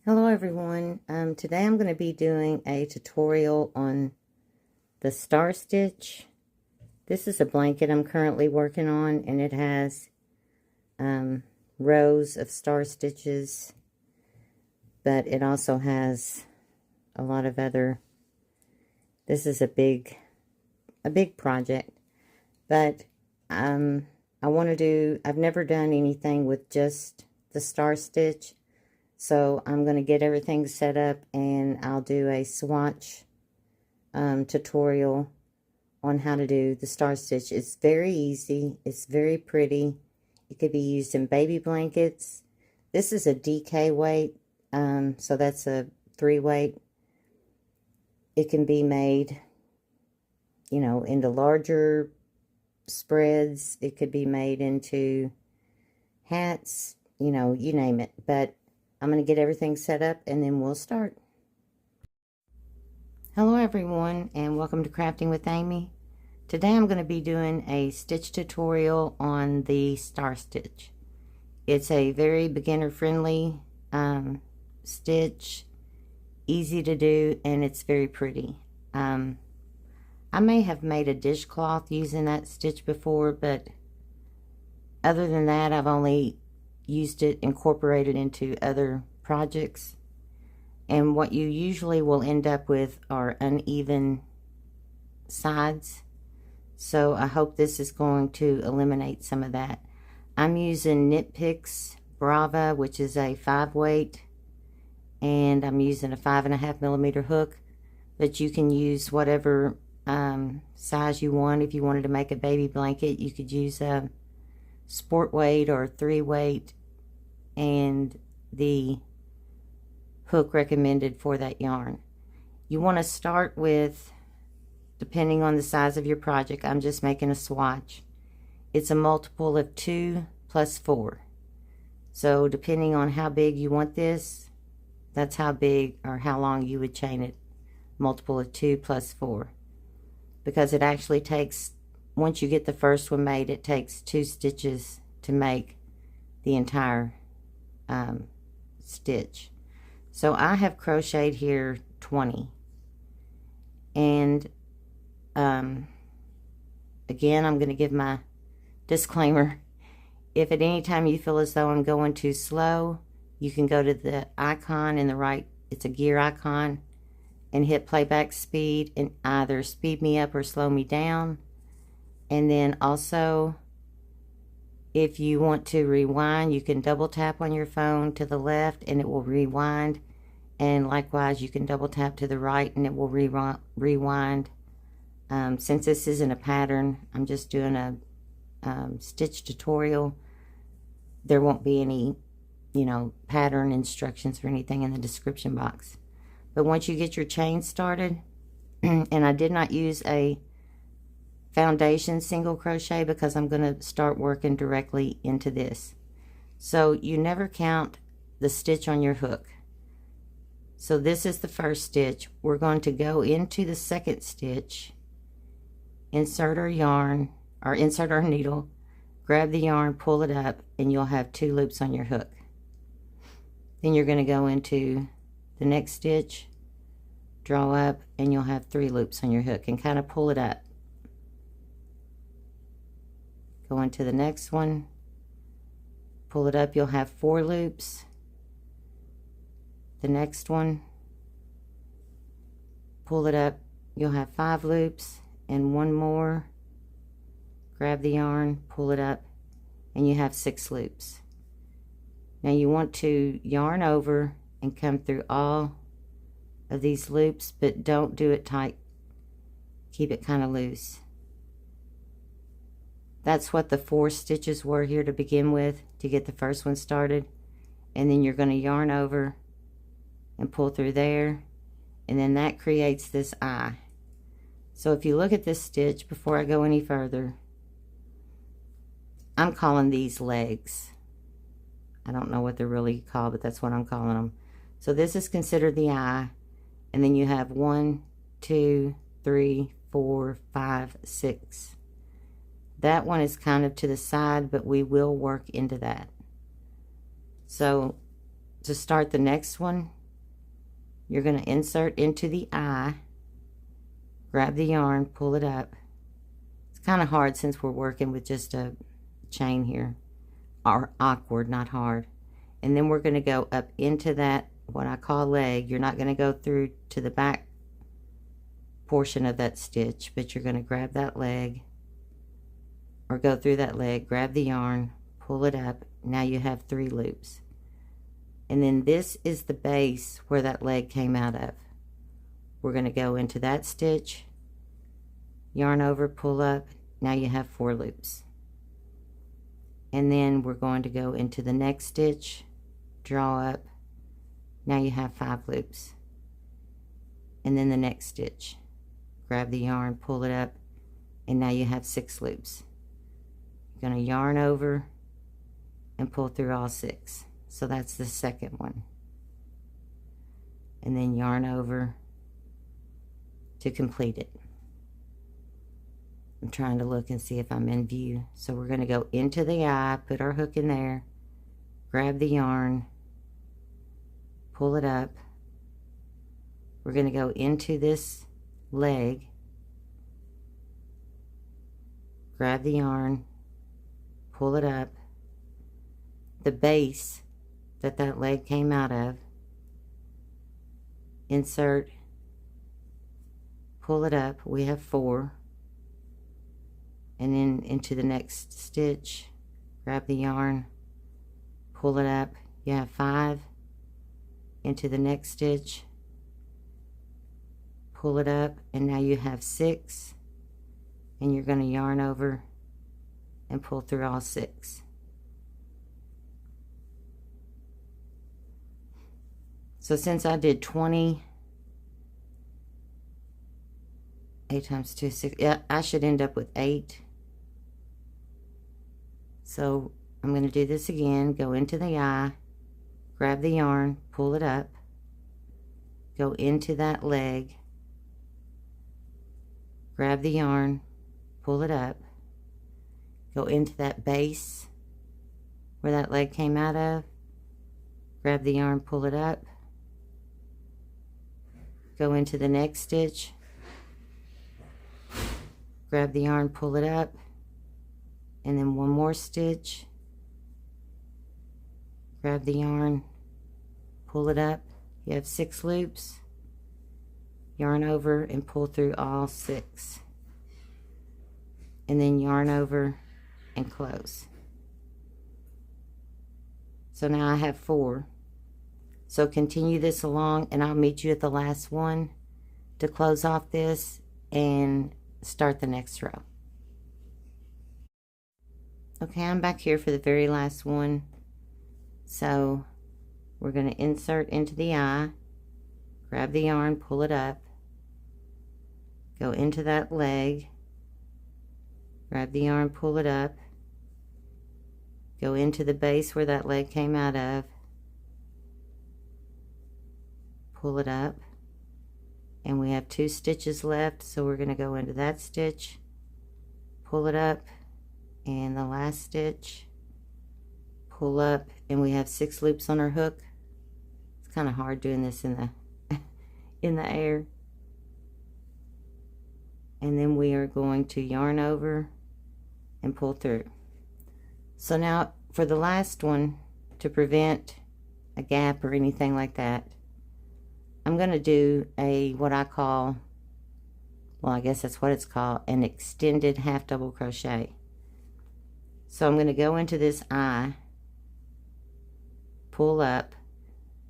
Hello everyone. Today I'm going to be doing a tutorial on the star stitch. This is a blanket I'm currently working on, and it has rows of star stitches, but it also has a lot of other. This is a big project, but I want to do. I've never done anything with just the star stitch. So I'm going to get everything set up, and I'll do a swatch tutorial on how to do the star stitch. It's very easy. It's very pretty. It could be used in baby blankets. This is a DK weight, so that's a 3 weight. It can be made, you know, into larger spreads. It could be made into hats, you know, you name it. But I'm going to get everything set up and then we'll start. Hello everyone, and welcome to Crafting with Amy. Today I'm going to be doing a stitch tutorial on the star stitch. It's a very beginner friendly stitch, easy to do, and it's very pretty. I may have made a dishcloth using that stitch before, but other than that I've only used it incorporated into other projects, and what you usually will end up with are uneven sides, so I hope this is going to eliminate some of that. I'm using Knit Picks Brava, which is a 5 weight, and I'm using a 5.5 millimeter hook, but you can use whatever size you want. If you wanted to make a baby blanket, you could use a sport weight or 3 weight, and the hook recommended for that yarn. You want to start with, depending on the size of your project, I'm just making a swatch. It's a multiple of 2 plus 4. So depending on how big you want this, that's how big or how long you would chain it. Multiple of 2 plus 4. Because it actually takes, once you get the first one made, it takes 2 stitches to make the entire stitch. So I have crocheted here 20, and again, I'm going to give my disclaimer. If at any time you feel as though I'm going too slow, you can go to the icon in the right, it's a gear icon, and hit playback speed and either speed me up or slow me down. And then also, if you want to rewind, you can double tap on your phone to the left and it will rewind. And likewise, you can double tap to the right and it will rewind. Since this isn't a pattern, I'm just doing a stitch tutorial. There won't be any, you know, pattern instructions or anything in the description box. But once you get your chain started, and I did not use a foundation single crochet because I'm going to start working directly into this. So you never count the stitch on your hook. So this is the first stitch. We're going to go into the second stitch, insert our yarn, or insert our needle, grab the yarn, pull it up, and you'll have 2 loops on your hook. Then you're going to go into the next stitch, draw up, and you'll have 3 loops on your hook, and kind of pull it up. Go into the next one, pull it up, you'll have 4 loops. The next one, pull it up, you'll have 5 loops, and 1 more. Grab the yarn, pull it up, and you have 6 loops. Now you want to yarn over and come through all of these loops, but don't do it tight. Keep it kind of loose. That's what the 4 stitches were here to begin with, to get the first one started. And then you're going to yarn over and pull through there, and then that creates this eye. So if you look at this stitch, before I go any further, I'm calling these legs. I don't know what they're really called, but that's what I'm calling them. So this is considered the eye, and then you have 1, 2, 3, 4, 5, 6. That one is kind of to the side, but we will work into that. So to start the next one, you're going to insert into the eye, grab the yarn, pull it up. It's kind of hard since we're working with just a chain here, or awkward, not hard. And then we're going to go up into that, what I call leg. You're not going to go through to the back portion of that stitch, but you're going to grab that leg, or go through that leg, grab the yarn, pull it up. Now you have 3 loops. And then this is the base where that leg came out of. We're going to go into that stitch, yarn over, pull up. Now you have 4 loops. And then we're going to go into the next stitch, draw up. Now you have 5 loops. And then the next stitch, grab the yarn, pull it up, and now you have 6 loops. You're going to yarn over and pull through all 6. So that's the second one. And then yarn over to complete it. I'm trying to look and see if I'm in view. So we're going to go into the eye, put our hook in there, grab the yarn, pull it up. We're going to go into this leg, grab the yarn, pull it up. The base that leg came out of, insert, pull it up. We have 4. And then into the next stitch, grab the yarn, pull it up. You have 5. Into the next stitch, pull it up, and now you have 6. And you're going to yarn over and pull through all 6. So since I did 20, 8 times 2, 6, yeah, I should end up with 8. So I'm going to do this again. Go into the eye, grab the yarn, pull it up, go into that leg, grab the yarn, pull it up, go into that base where that leg came out of, grab the yarn, pull it up, go into the next stitch, grab the yarn, pull it up, and then 1 more stitch, grab the yarn, pull it up. You have 6 loops, yarn over and pull through all 6, and then yarn over and close. So now I have 4. So continue this along, and I'll meet you at the last one to close off this and start the next row. Okay, I'm back here for the very last one. So we're going to insert into the eye, grab the yarn, pull it up, go into that leg, grab the yarn, pull it up, go into the base where that leg came out of, pull it up, and we have 2 stitches left, so we're going to go into that stitch, pull it up, and the last stitch, pull up, and we have 6 loops on our hook. It's kind of hard doing this in the in the air. And then we are going to yarn over and pull through. So now for the last one, to prevent a gap or anything like that, I'm going to do a, what I call, well, I guess that's what it's called, an extended half double crochet. So I'm going to go into this eye, pull up,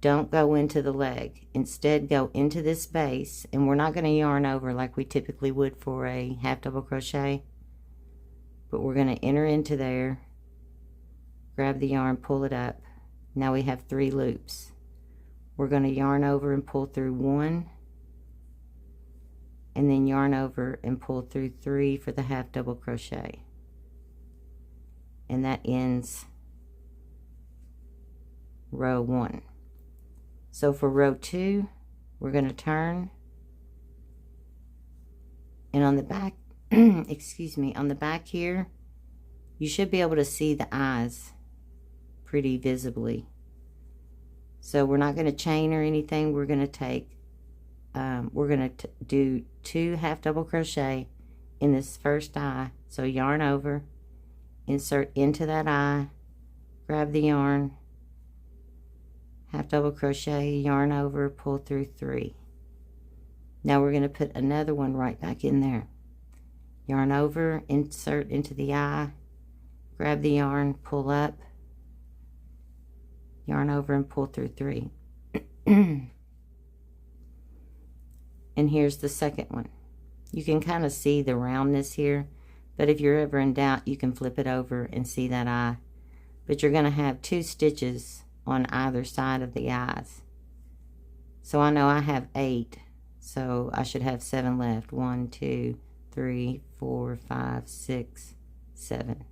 don't go into the leg, instead go into this base, and we're not going to yarn over like we typically would for a half double crochet, but we're going to enter into there, grab the yarn, pull it up. Now we have 3 loops. We're going to yarn over and pull through 1, and then yarn over and pull through 3 for the half double crochet, and that ends row 1. So for row 2, we're going to turn, and on the back excuse me, on the back here, you should be able to see the eyes pretty visibly. So we're not going to chain or anything. We're going to take, do 2 half double crochet in this first eye. So yarn over, insert into that eye, grab the yarn, half double crochet, yarn over, pull through 3. Now we're going to put another one right back in there. Yarn over, insert into the eye, grab the yarn, pull up, yarn over and pull through 3. And here's the second one. You can kind of see the roundness here, but if you're ever in doubt, you can flip it over and see that eye. But you're going to have 2 stitches on either side of the eyes. So I know I have 8, so I should have 7 left. 1, 2, 3, 4, 5, 6, 7.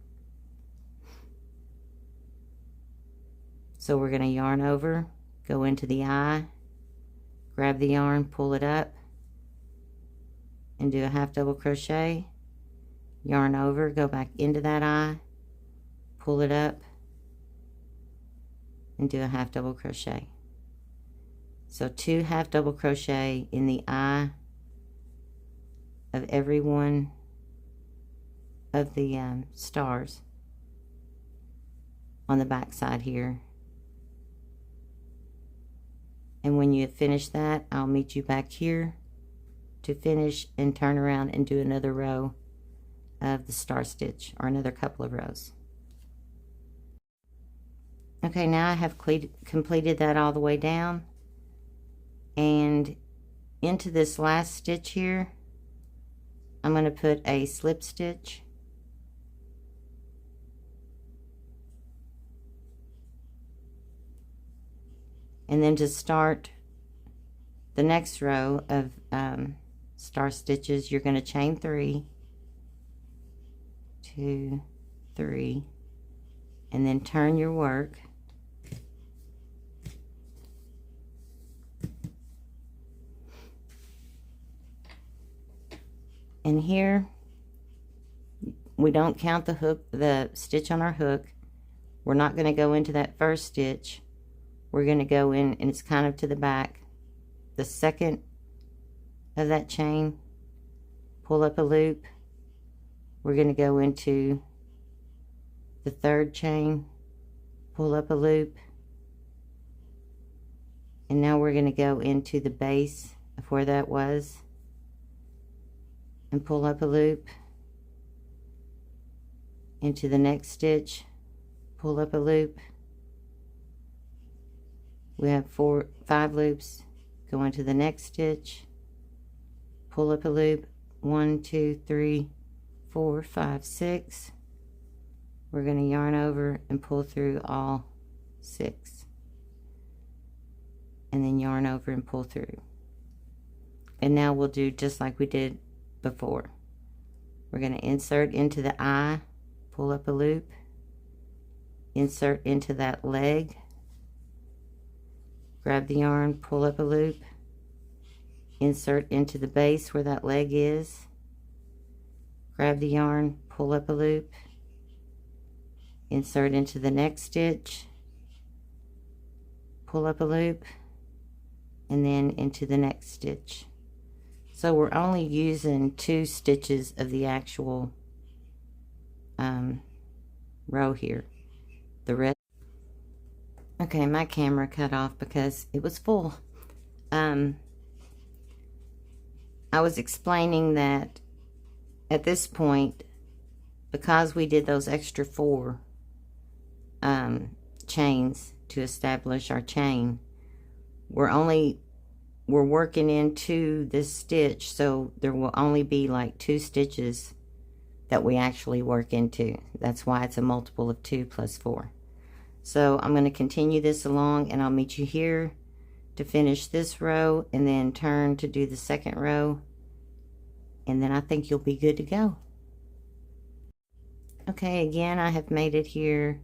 So we're going to yarn over, go into the eye, grab the yarn, pull it up, and do a half double crochet, yarn over, go back into that eye, pull it up, and do a half double crochet. So 2 half double crochet in the eye of every one of the stars on the back side here. And when you finish that, I'll meet you back here to finish and turn around and do another row of the star stitch, or another couple of rows. Okay, now I have completed that all the way down, and into this last stitch here, I'm going to put a slip stitch, and then to start the next row of star stitches, you're going to chain 3, 2, 3, and then turn your work, and here we don't count the stitch on our hook. We're not going to go into that first stitch. We're going to go in, and it's kind of to the back, the second of that chain, pull up a loop. We're going to go into the third chain, pull up a loop, and now we're going to go into the base of where that was and pull up a loop, into the next stitch, pull up a loop. We have 5 loops, go into the next stitch, pull up a loop, 1, 2, 3, 4, 5, 6. We're going to yarn over and pull through all 6, and then yarn over and pull through. And now we'll do just like we did before. We're going to insert into the eye, pull up a loop, insert into that leg, grab the yarn, pull up a loop, insert into the base where that leg is, grab the yarn, pull up a loop, insert into the next stitch, pull up a loop, and then into the next stitch. So we're only using 2 stitches of the actual row here. The rest. Okay, my camera cut off because it was full. I was explaining that at this point, because we did those extra 4 chains to establish our chain, we're working into this stitch, so there will only be like 2 stitches that we actually work into. That's why it's a multiple of 2 plus 4. So I'm going to continue this along, and I'll meet you here to finish this row, and then turn to do the second row, and then I think you'll be good to go. Okay, again, I have made it here,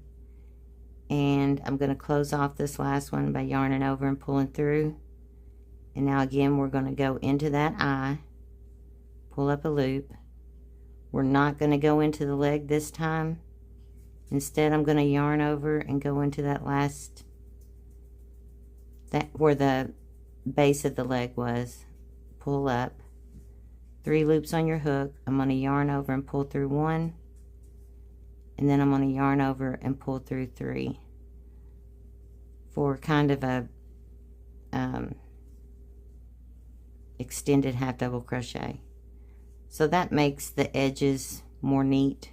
and I'm going to close off this last one by yarning over and pulling through. And now again, we're going to go into that eye, pull up a loop. We're not going to go into the leg this time. Instead, I'm going to yarn over and go into that last that where the base of the leg was. Pull up, 3 loops on your hook. I'm going to yarn over and pull through 1, and then I'm going to yarn over and pull through 3 for kind of a extended half double crochet. So that makes the edges more neat.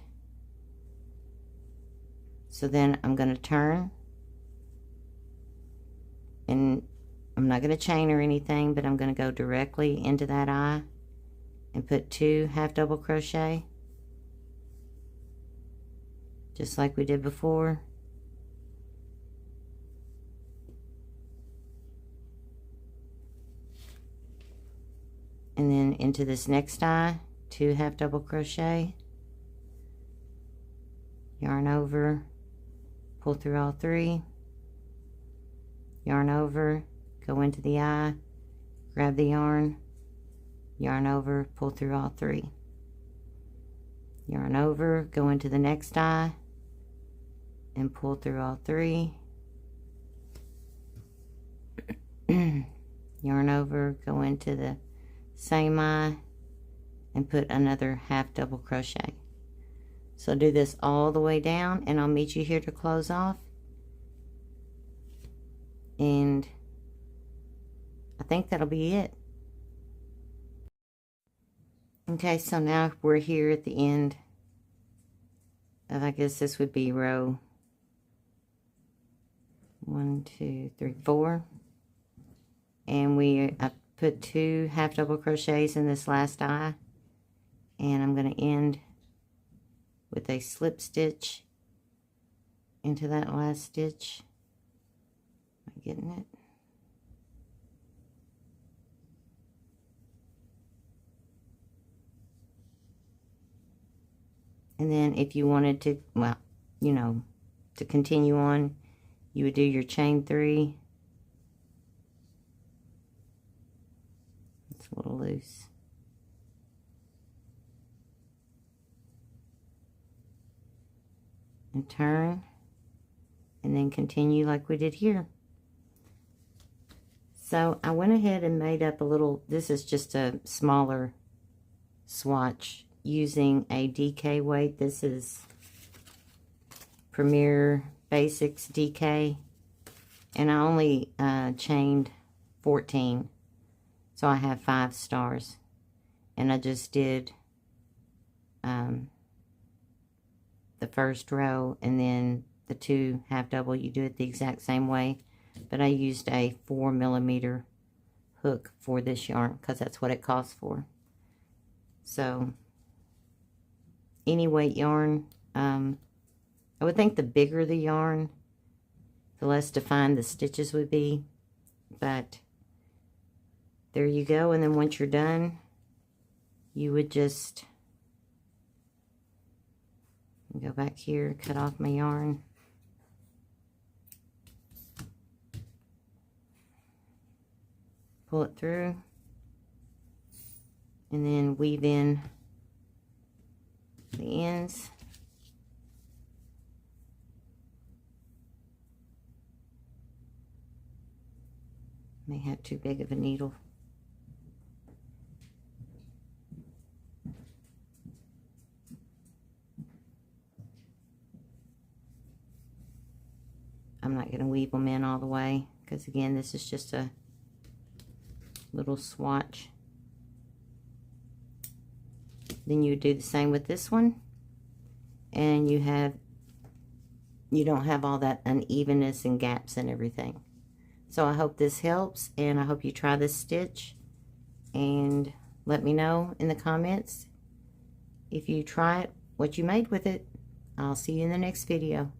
So then I'm going to turn, and I'm not going to chain or anything, but I'm going to go directly into that eye and put 2 half double crochet, just like we did before. And then into this next eye, 2 half double crochet, yarn over, pull through all 3, yarn over, go into the eye, grab the yarn, yarn over, pull through all 3, yarn over, go into the next eye and pull through all 3, yarn over, go into the same eye and put another half double crochet. So do this all the way down, and I'll meet you here to close off. And I think that'll be it. Okay, so now we're here at the end of, I guess this would be row 1, 2, 3, 4, and I put 2 half double crochets in this last eye, and I'm going to end with a slip stitch into that last stitch. Am I getting it? And then if you wanted to, well, you know, to continue on, you would do your chain 3. It's a little loose. And turn, and then continue like we did here. So I went ahead and made up a little, this is just a smaller swatch using a DK weight. This is Premier Basics DK, and I only chained 14, so I have 5 stars, and I just did the first row, and then the 2 half double. You do it the exact same way, but I used a 4mm hook for this yarn because that's what it calls for. So any weight yarn, I would think the bigger the yarn, the less defined the stitches would be, but there you go. And then once you're done, you would just go back here, cut off my yarn, pull it through, and then weave in the ends. May have too big of a needle. I'm not going to weave them in all the way because, again, this is just a little swatch. Then you do the same with this one, and you don't have all that unevenness and gaps and everything. So I hope this helps, and I hope you try this stitch, and let me know in the comments if you try it, what you made with it. I'll see you in the next video.